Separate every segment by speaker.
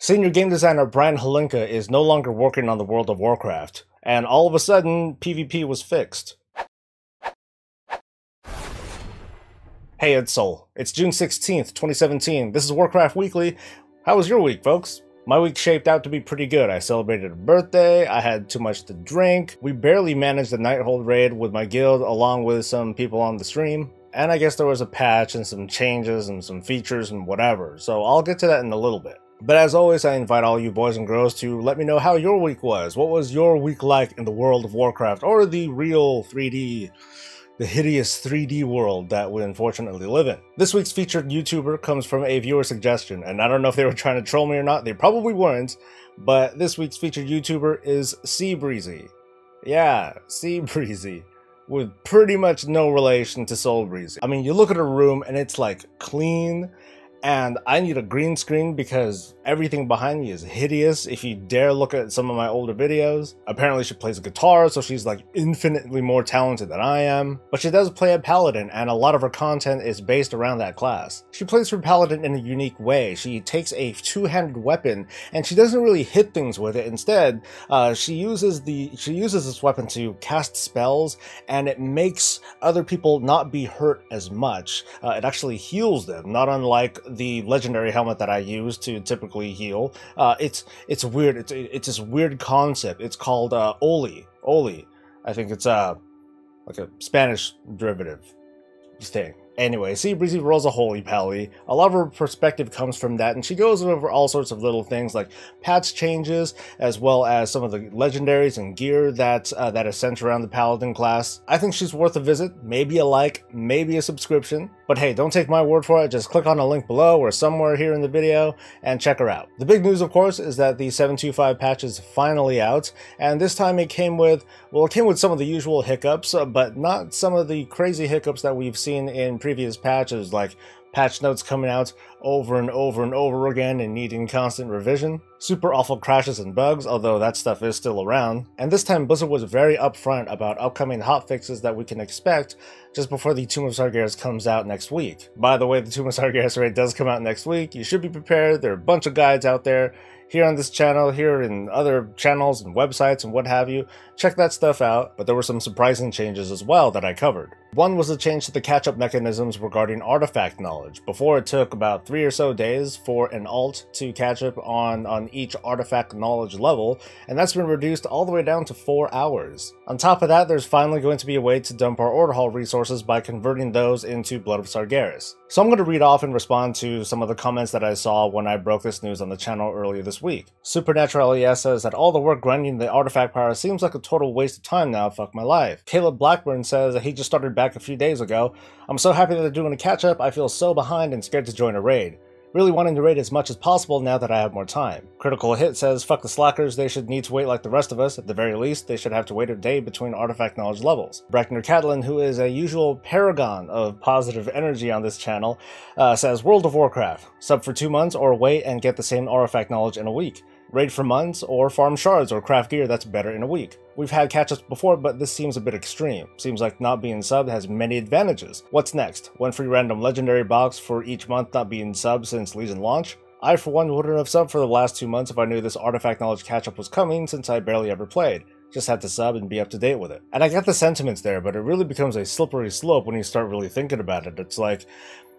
Speaker 1: Senior game designer Brian Holinka is no longer working on the World of Warcraft, and all of a sudden, PvP was fixed. Hey, it's Soul. It's June 16th, 2017. This is Warcraft Weekly. How was your week, folks? My week shaped out to be pretty good. I celebrated a birthday, I had too much to drink, we barely managed the Nighthold raid with my guild along with some people on the stream, and I guess there was a patch and some changes and some features and whatever, so I'll get to that in a little bit. But as always, I invite all you boys and girls to let me know how your week was. What was your week like in the world of Warcraft, or the real 3D, the hideous 3D world that we unfortunately live in? This week's featured YouTuber comes from a viewer suggestion, and I don't know if they were trying to troll me or not. They probably weren't, but this week's featured YouTuber is Cee Breezy. Yeah, Cee Breezy, with pretty much no relation to SoulSoBreezy. I mean, you look at her room and it's like clean, and I need a green screen because everything behind me is hideous if you dare look at some of my older videos. Apparently she plays a guitar, so she's like infinitely more talented than I am. But she does play a paladin, and a lot of her content is based around that class. She plays her paladin in a unique way. She takes a two-handed weapon and she doesn't really hit things with it. Instead, she uses this weapon to cast spells, and it makes other people not be hurt as much. It actually heals them, not unlike the legendary helmet that I use to typically heal. It's weird. It's this weird concept. It's called Oli. I think it's like a Spanish derivative thing. Anyway, Cee Breezy rolls a holy pally. A lot of her perspective comes from that, and she goes over all sorts of little things like patch changes, as well as some of the legendaries and gear that is sent around the paladin class. I think she's worth a visit, maybe a like, maybe a subscription. But hey, don't take my word for it, just click on a link below or somewhere here in the video and check her out. The big news, of course, is that the 7.25 patch is finally out, and this time it came with some of the usual hiccups, but not some of the crazy hiccups that we've seen in previous patches, like patch notes coming out over and over and over again and needing constant revision, super awful crashes and bugs, although that stuff is still around. And this time Blizzard was very upfront about upcoming hotfixes that we can expect just before the Tomb of Sargeras comes out next week. By the way, the Tomb of Sargeras raid does come out next week. You should be prepared. There are a bunch of guides out there, here on this channel, here in other channels and websites and what have you. Check that stuff out, but there were some surprising changes as well that I covered. One was a change to the catch-up mechanisms regarding artifact knowledge. Before, it took about 3 or so days for an alt to catch up on each artifact knowledge level, and that's been reduced all the way down to 4 hours. On top of that, there's finally going to be a way to dump our Order Hall resources by converting those into Blood of Sargeras. So I'm going to read off and respond to some of the comments that I saw when I broke this news on the channel earlier this week. Supernatural LES says that all the work grinding the artifact power seems like a total waste of time now, fuck my life. Caleb Blackburn says that he just started back a few days ago. I'm so happy that they're doing a catch up, I feel so behind and scared to join a raid. Really wanting to raid as much as possible now that I have more time. Critical Hit says, fuck the slackers, they should need to wait like the rest of us. At the very least, they should have to wait a day between artifact knowledge levels. Brackner Catlin, who is a usual paragon of positive energy on this channel, says, World of Warcraft. Sub for 2 months or wait and get the same artifact knowledge in a week. Raid for months, or farm shards or craft gear that's better in a week. We've had catch-ups before, but this seems a bit extreme. Seems like not being subbed has many advantages. What's next? One free random legendary box for each month not being subbed since Legion launch? I for one wouldn't have subbed for the last 2 months if I knew this artifact knowledge catch-up was coming, since I barely ever played. Just had to sub and be up to date with it. And I get the sentiments there, but it really becomes a slippery slope when you start really thinking about it. It's like,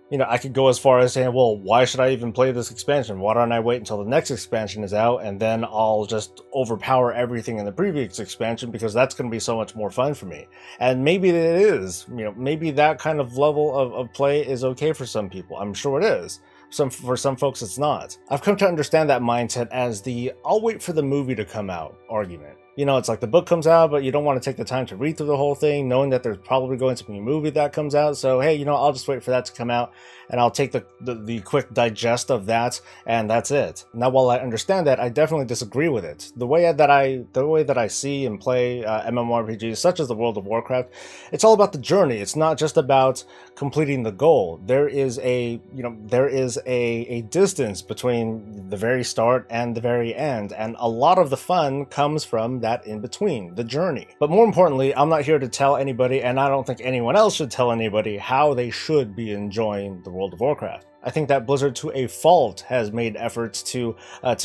Speaker 1: you know, I could go as far as saying, well, why should I even play this expansion? Why don't I wait until the next expansion is out and then I'll just overpower everything in the previous expansion because that's going to be so much more fun for me. And maybe it is, you know, maybe that kind of level of play is okay for some people. I'm sure it is. For some folks, it's not. I've come to understand that mindset as the I'll wait for the movie to come out argument. You know, it's like the book comes out, but you don't want to take the time to read through the whole thing, knowing that there's probably going to be a movie that comes out. So, hey, you know, I'll just wait for that to come out, and I'll take the quick digest of that, and that's it. Now, while I understand that, I definitely disagree with it. The way that I see and play MMORPGs, such as the World of Warcraft, it's all about the journey. It's not just about completing the goal. There is a distance between the very start and the very end, and a lot of the fun comes from that in between, the journey. But more importantly, I'm not here to tell anybody, and I don't think anyone else should tell anybody, how they should be enjoying the World of Warcraft. I think that Blizzard, to a fault, has made efforts to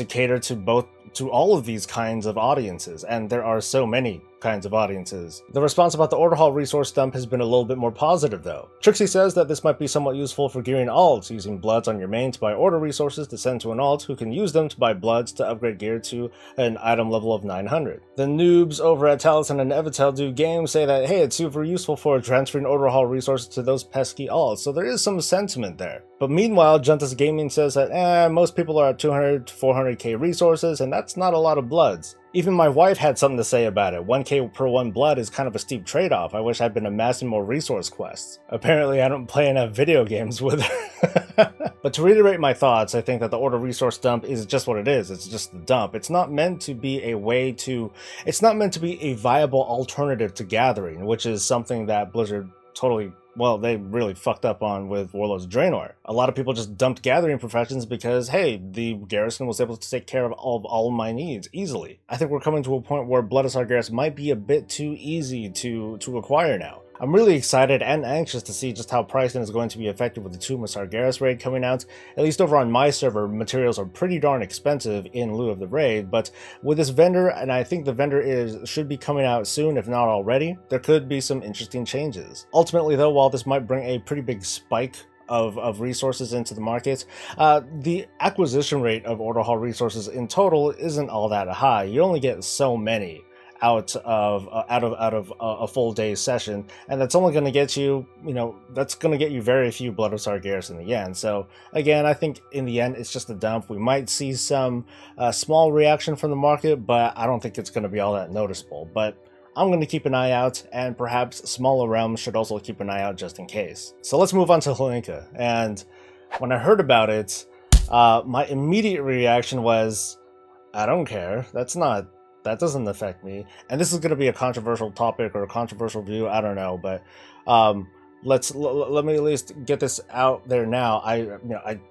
Speaker 1: cater to all of these kinds of audiences, and there are so many kinds of audiences. The response about the Order Hall resource dump has been a little bit more positive though. Trixie says that this might be somewhat useful for gearing alts, using bloods on your main to buy order resources to send to an alt who can use them to buy bloods to upgrade gear to an item level of 900. The noobs over at Taliesin and Evitel do games say that, hey, it's super useful for transferring Order Hall resources to those pesky alts, so there is some sentiment there. But meanwhile, Juntas Gaming says that most people are at 200 to 400k resources, and that's not a lot of bloods. Even my wife had something to say about it. 1k per 1 blood is kind of a steep trade-off. I wish I'd been amassing more resource quests. Apparently I don't play enough video games with her. But to reiterate my thoughts, I think that the order resource dump is just what it is. It's just the dump. It's not meant to be it's not meant to be a viable alternative to gathering, which is something that Blizzard they really fucked up on with Warlords of Draenor. A lot of people just dumped gathering professions because, hey, the garrison was able to take care of all of my needs easily. I think we're coming to a point where Blood of Sargeras might be a bit too easy to acquire now. I'm really excited and anxious to see just how pricing is going to be affected with the Tomb of Sargeras raid coming out. At least over on my server, materials are pretty darn expensive in lieu of the raid, but with this vendor, and I think the vendor should be coming out soon, if not already, there could be some interesting changes. Ultimately though, while this might bring a pretty big spike of resources into the market, the acquisition rate of Order Hall resources in total isn't all that high. You only get so many out of a full day's session, and that's only going to get you, that's going to get you very few Blood of Sargeras in the end. So again, I think in the end it's just a dump. We might see some small reaction from the market, but I don't think it's going to be all that noticeable. But I'm going to keep an eye out, and perhaps smaller realms should also keep an eye out just in case. So let's move on to Holinka. And when I heard about it, my immediate reaction was, I don't care. That doesn't affect me. And this is going to be a controversial topic or a controversial view, I don't know, but let me at least get this out there now.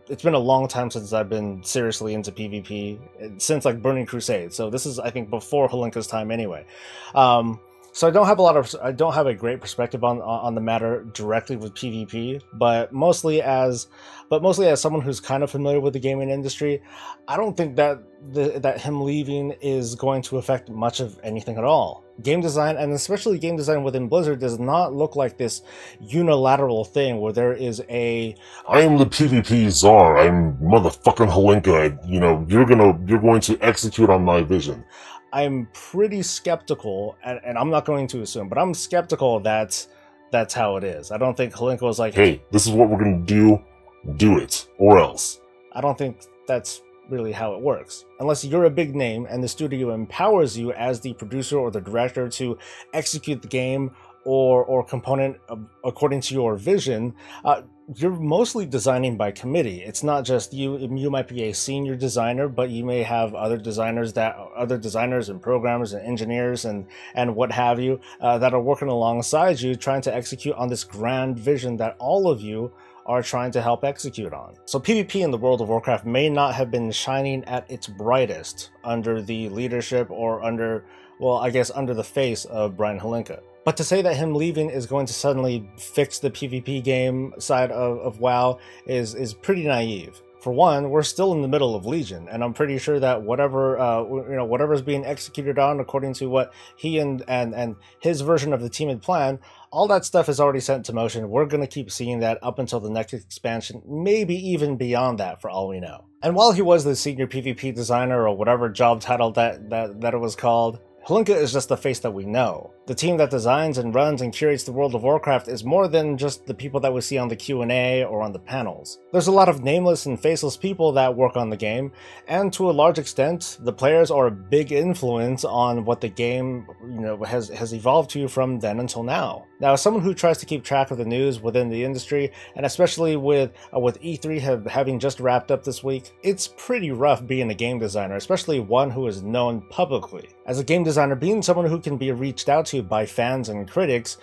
Speaker 1: It's been a long time since I've been seriously into PvP, since like Burning Crusade. So this is, I think, before Holinka's time anyway. So I don't have a great perspective on the matter directly with PvP, but mostly as someone who's kind of familiar with the gaming industry, I don't think that him leaving is going to affect much of anything at all. Game design, and especially game design within Blizzard, does not look like this unilateral thing where there is I am the PvP czar. I'm motherfucking Holinka. You're going to execute on my vision. I'm pretty skeptical, and I'm not going to assume, but I'm skeptical that's how it is. I don't think Holinka was like, hey, this is what we're going to do it, or else. I don't think that's really how it works. Unless you're a big name and the studio empowers you as the producer or the director to execute the game or component according to your vision, you're mostly designing by committee. It's not just you. You might be a senior designer, but you may have other designers and programmers and engineers and what have you that are working alongside you, trying to execute on this grand vision that all of you are trying to help execute on. So PvP in the World of Warcraft may not have been shining at its brightest under the leadership or under the face of Brian Holinka. But to say that him leaving is going to suddenly fix the PvP game side of WoW is pretty naive. For one, we're still in the middle of Legion, and I'm pretty sure that whatever's being executed on according to what he and his version of the team had planned, all that stuff is already set into motion. We're going to keep seeing that up until the next expansion, maybe even beyond that for all we know. And while he was the senior PvP designer or whatever job title that it was called, Holinka is just the face that we know. The team that designs and runs and curates the World of Warcraft is more than just the people that we see on the Q&A or on the panels. There's a lot of nameless and faceless people that work on the game, and to a large extent, the players are a big influence on what the game has evolved to from then until now. Now, as someone who tries to keep track of the news within the industry, and especially with E3 having just wrapped up this week, it's pretty rough being a game designer, especially one who is known publicly. As a game designer, being someone who can be reached out to by fans and critics,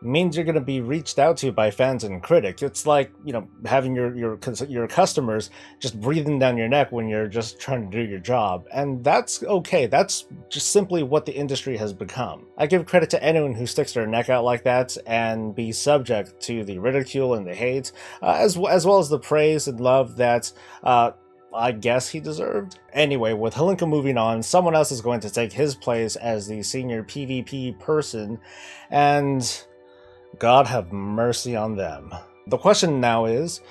Speaker 1: means you're going to be reached out to by fans and critics. It's like, you know, having your customers just breathing down your neck when you're just trying to do your job. And that's okay. That's just simply what the industry has become. I give credit to anyone who sticks their neck out like that and be subject to the ridicule and the hate, as well as the praise and love that I guess he deserved. Anyway, with Holinka moving on, someone else is going to take his place as the senior PvP person, and God have mercy on them. The question now is,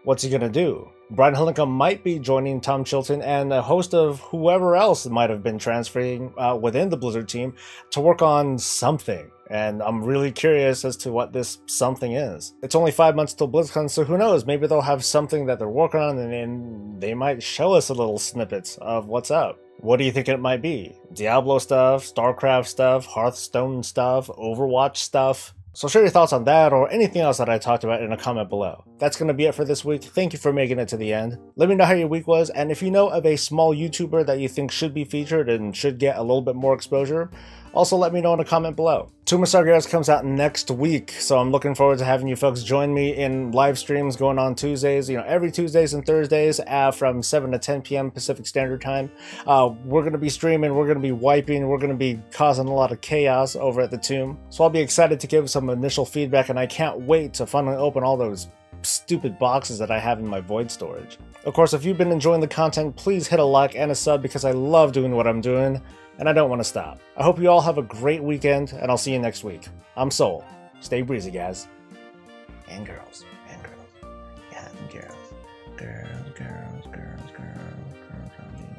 Speaker 1: what's he gonna do? Brian Holinka might be joining Tom Chilton and a host of whoever else might have been transferring within the Blizzard team to work on something. And I'm really curious as to what this something is. It's only 5 months till BlizzCon, so who knows? Maybe they'll have something that they're working on and they might show us a little snippets of what's up. What do you think it might be? Diablo stuff, StarCraft stuff, Hearthstone stuff, Overwatch stuff? So share your thoughts on that or anything else that I talked about in a comment below. That's going to be it for this week. Thank you for making it to the end. Let me know how your week was, and if you know of a small YouTuber that you think should be featured and should get a little bit more exposure, also let me know in a comment below. Tomb of Sargeras comes out next week, so I'm looking forward to having you folks join me in live streams going on Tuesdays, you know, every Tuesdays and Thursdays from 7 to 10 p.m. Pacific Standard Time. We're going to be streaming, we're going to be wiping, we're going to be causing a lot of chaos over at the Tomb. So I'll be excited to give some initial feedback, and I can't wait to finally open all those stupid boxes that I have in my void storage. Of course, if you've been enjoying the content, please hit a like and a sub because I love doing what I'm doing, and I don't want to stop. I hope you all have a great weekend, and I'll see you next week. I'm Soul. Stay breezy, guys. And girls. And girls. Yeah, and girls. Girls, girls, girls, girls, girls.